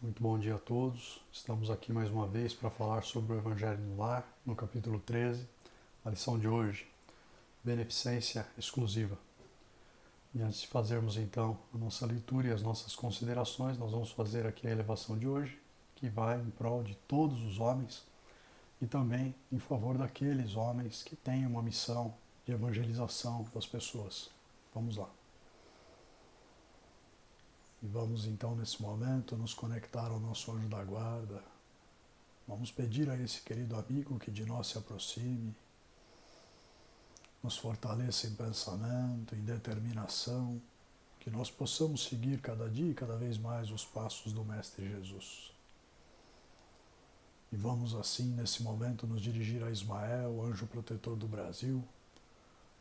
Muito bom dia a todos. Estamos aqui mais uma vez para falar sobre o Evangelho no Lar, no capítulo 13, a lição de hoje, beneficência exclusiva. E antes de fazermos então a nossa leitura e as nossas considerações, nós vamos fazer aqui a elevação de hoje, que vai em prol de todos os homens e também em favor daqueles homens que têm uma missão de evangelização das pessoas. Vamos lá. E vamos então, nesse momento, nos conectar ao nosso anjo da guarda. Vamos pedir a esse querido amigo que de nós se aproxime, nos fortaleça em pensamento, em determinação, que nós possamos seguir cada dia e cada vez mais os passos do Mestre Jesus. E vamos assim, nesse momento, nos dirigir a Ismael, anjo protetor do Brasil.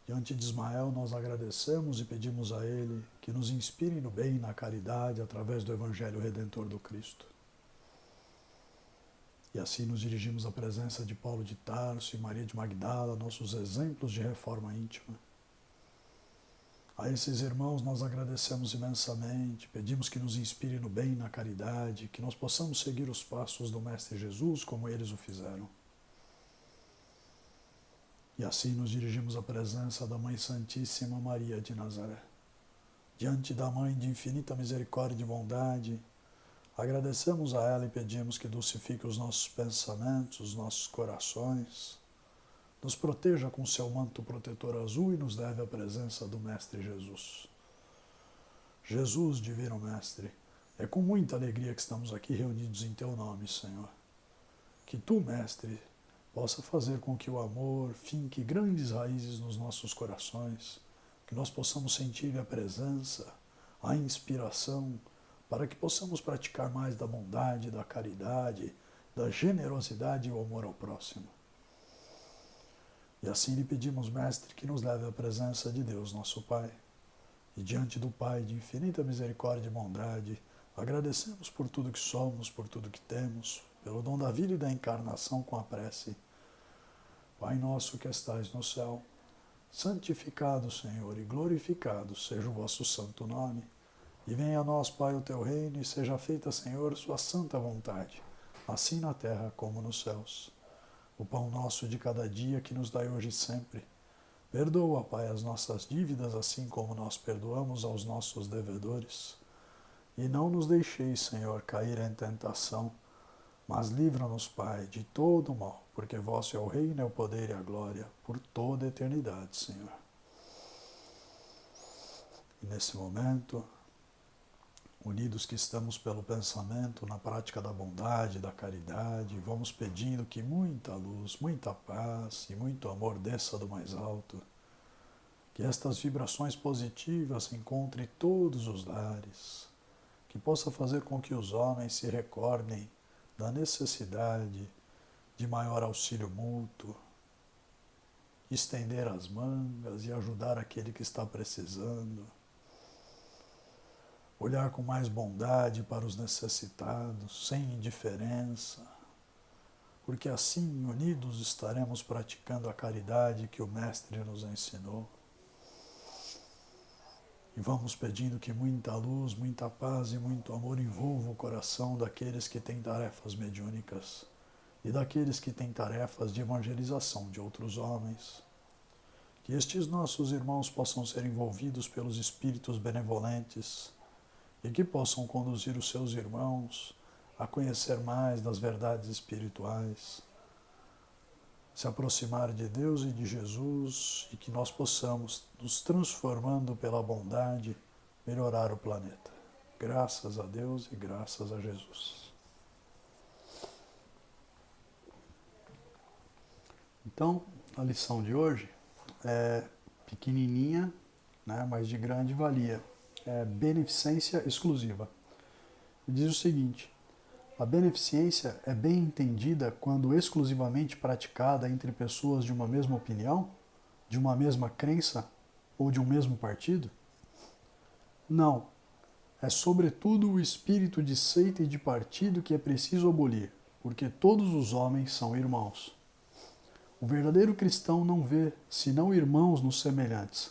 Diante de Ismael, nós agradecemos e pedimos a ele que nos inspire no bem e na caridade através do Evangelho Redentor do Cristo. E assim nos dirigimos à presença de Paulo de Tarso e Maria de Magdala, nossos exemplos de reforma íntima. A esses irmãos nós agradecemos imensamente, pedimos que nos inspire no bem e na caridade, que nós possamos seguir os passos do Mestre Jesus como eles o fizeram. E assim nos dirigimos à presença da Mãe Santíssima Maria de Nazaré. Diante da Mãe de infinita misericórdia e bondade, agradecemos a ela e pedimos que dulcifique os nossos pensamentos, os nossos corações, nos proteja com seu manto protetor azul e nos leve à presença do Mestre Jesus. Jesus, Divino Mestre, é com muita alegria que estamos aqui reunidos em Teu nome, Senhor. Que Tu, Mestre, possa fazer com que o amor finque grandes raízes nos nossos corações, que nós possamos sentir a presença, a inspiração, para que possamos praticar mais da bondade, da caridade, da generosidade e o amor ao próximo. E assim lhe pedimos, Mestre, que nos leve à presença de Deus, nosso Pai. E diante do Pai de infinita misericórdia e bondade, agradecemos por tudo que somos, por tudo que temos, pelo dom da vida e da encarnação com a prece. Pai nosso que estais no céu, santificado, Senhor, e glorificado seja o vosso santo nome. E venha a nós, Pai, o teu reino, e seja feita, Senhor, sua santa vontade, assim na terra como nos céus. O pão nosso de cada dia que nos dai hoje e sempre. Perdoa, Pai, as nossas dívidas, assim como nós perdoamos aos nossos devedores. E não nos deixeis, Senhor, cair em tentação, mas livra-nos, Pai, de todo o mal, porque vosso é o reino, é o poder e a glória, por toda a eternidade, Senhor. E nesse momento, unidos que estamos pelo pensamento, na prática da bondade, da caridade, vamos pedindo que muita luz, muita paz e muito amor desça do mais alto, que estas vibrações positivas encontrem todos os lares, que possa fazer com que os homens se recordem da necessidade de maior auxílio mútuo, estender as mangas e ajudar aquele que está precisando, olhar com mais bondade para os necessitados, sem indiferença, porque assim, unidos, estaremos praticando a caridade que o Mestre nos ensinou. E vamos pedindo que muita luz, muita paz e muito amor envolva o coração daqueles que têm tarefas mediúnicas e daqueles que têm tarefas de evangelização de outros homens. Que estes nossos irmãos possam ser envolvidos pelos espíritos benevolentes e que possam conduzir os seus irmãos a conhecer mais das verdades espirituais, se aproximar de Deus e de Jesus e que nós possamos, nos transformando pela bondade, melhorar o planeta. Graças a Deus e graças a Jesus. Então, a lição de hoje é pequenininha, né, mas de grande valia. É beneficência exclusiva. E diz o seguinte: a beneficência é bem entendida quando exclusivamente praticada entre pessoas de uma mesma opinião, de uma mesma crença ou de um mesmo partido? Não. É sobretudo o espírito de seita e de partido que é preciso abolir, porque todos os homens são irmãos. O verdadeiro cristão não vê senão irmãos nos semelhantes.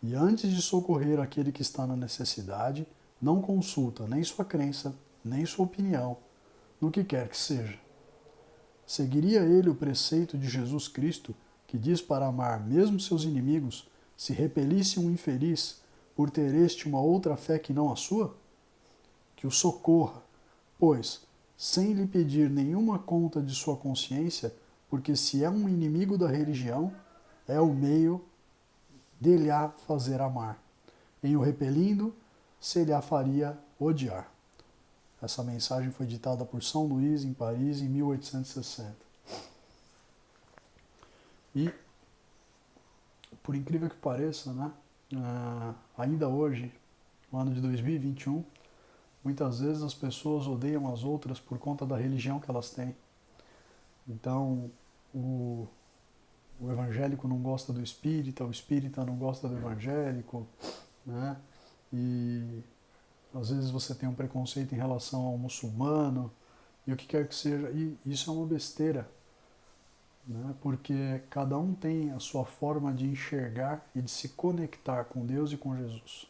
E antes de socorrer aquele que está na necessidade, não consulta nem sua crença, nem sua opinião, no que quer que seja. Seguiria ele o preceito de Jesus Cristo, que diz para amar mesmo seus inimigos, se repelisse um infeliz por ter este uma outra fé que não a sua? Que o socorra, pois, sem lhe pedir nenhuma conta de sua consciência, porque se é um inimigo da religião, é o meio de lhe a fazer amar. Em o repelindo, se lhe a faria odiar. Essa mensagem foi ditada por São Luís, em Paris, em 1860. E, por incrível que pareça, né, ainda hoje, no ano de 2021, muitas vezes as pessoas odeiam as outras por conta da religião que elas têm. Então, o evangélico não gosta do espírita, o espírita não gosta do evangélico, né? E às vezes você tem um preconceito em relação ao muçulmano, e o que quer que seja, e isso é uma besteira, né? Porque cada um tem a sua forma de enxergar e de se conectar com Deus e com Jesus.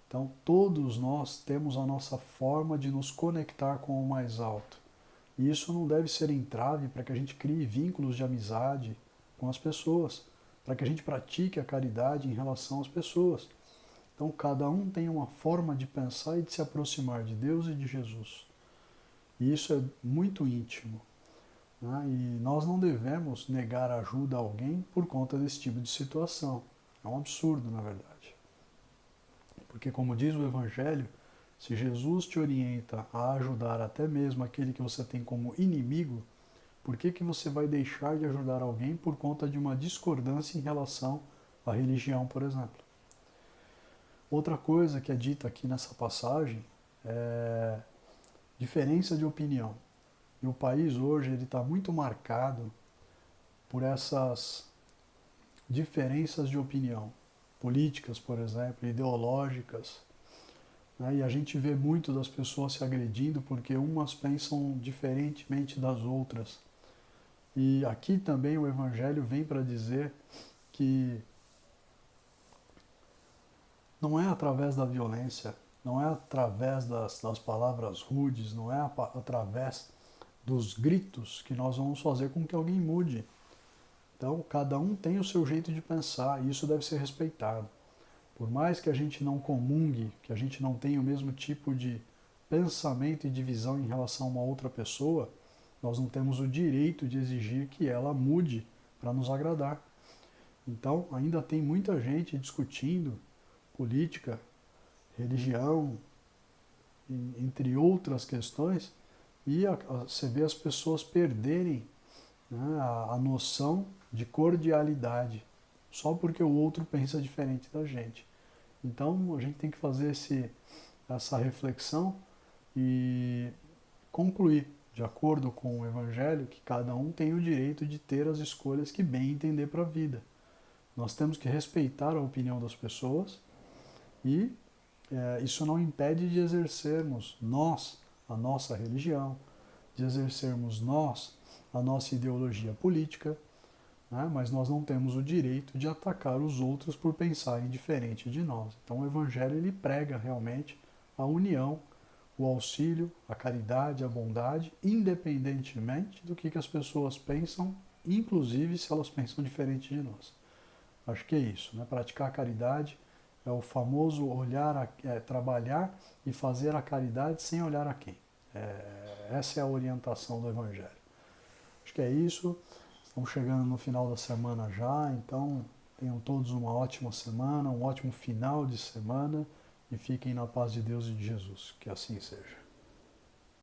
Então, todos nós temos a nossa forma de nos conectar com o mais alto. E isso não deve ser entrave para que a gente crie vínculos de amizade com as pessoas, para que a gente pratique a caridade em relação às pessoas. Então, cada um tem uma forma de pensar e de se aproximar de Deus e de Jesus. E isso é muito íntimo, né? E nós não devemos negar ajuda a alguém por conta desse tipo de situação. É um absurdo, na verdade. Porque, como diz o Evangelho, se Jesus te orienta a ajudar até mesmo aquele que você tem como inimigo, por que você vai deixar de ajudar alguém por conta de uma discordância em relação à religião, por exemplo? Outra coisa que é dita aqui nessa passagem é diferença de opinião. E o país hoje está muito marcado por essas diferenças de opinião. Políticas, por exemplo, ideológicas. Né? E a gente vê muito das pessoas se agredindo porque umas pensam diferentemente das outras. E aqui também o Evangelho vem para dizer que não é através da violência, não é através das palavras rudes, não é através dos gritos que nós vamos fazer com que alguém mude. Então, cada um tem o seu jeito de pensar e isso deve ser respeitado. Por mais que a gente não comungue, que a gente não tenha o mesmo tipo de pensamento e de visão em relação a uma outra pessoa, nós não temos o direito de exigir que ela mude para nos agradar. Então, ainda tem muita gente discutindo política, religião, entre outras questões, e você vê as pessoas perderem, né, a noção de cordialidade, só porque o outro pensa diferente da gente. Então, a gente tem que fazer essa reflexão e concluir, de acordo com o Evangelho, que cada um tem o direito de ter as escolhas que bem entender para a vida. Nós temos que respeitar a opinião das pessoas e isso não impede de exercermos nós a nossa religião, de exercermos nós a nossa ideologia política, né? Mas nós não temos o direito de atacar os outros por pensarem diferente de nós. Então o Evangelho ele prega realmente a união, o auxílio, a caridade, a bondade, independentemente do que as pessoas pensam, inclusive se elas pensam diferente de nós. Acho que é isso, né? Praticar a caridade é o famoso trabalhar e fazer a caridade sem olhar a quem. Essa é a orientação do Evangelho. Acho que é isso. Estamos chegando no final da semana já, então tenham todos uma ótima semana, um ótimo final de semana e fiquem na paz de Deus e de Jesus. Que assim seja.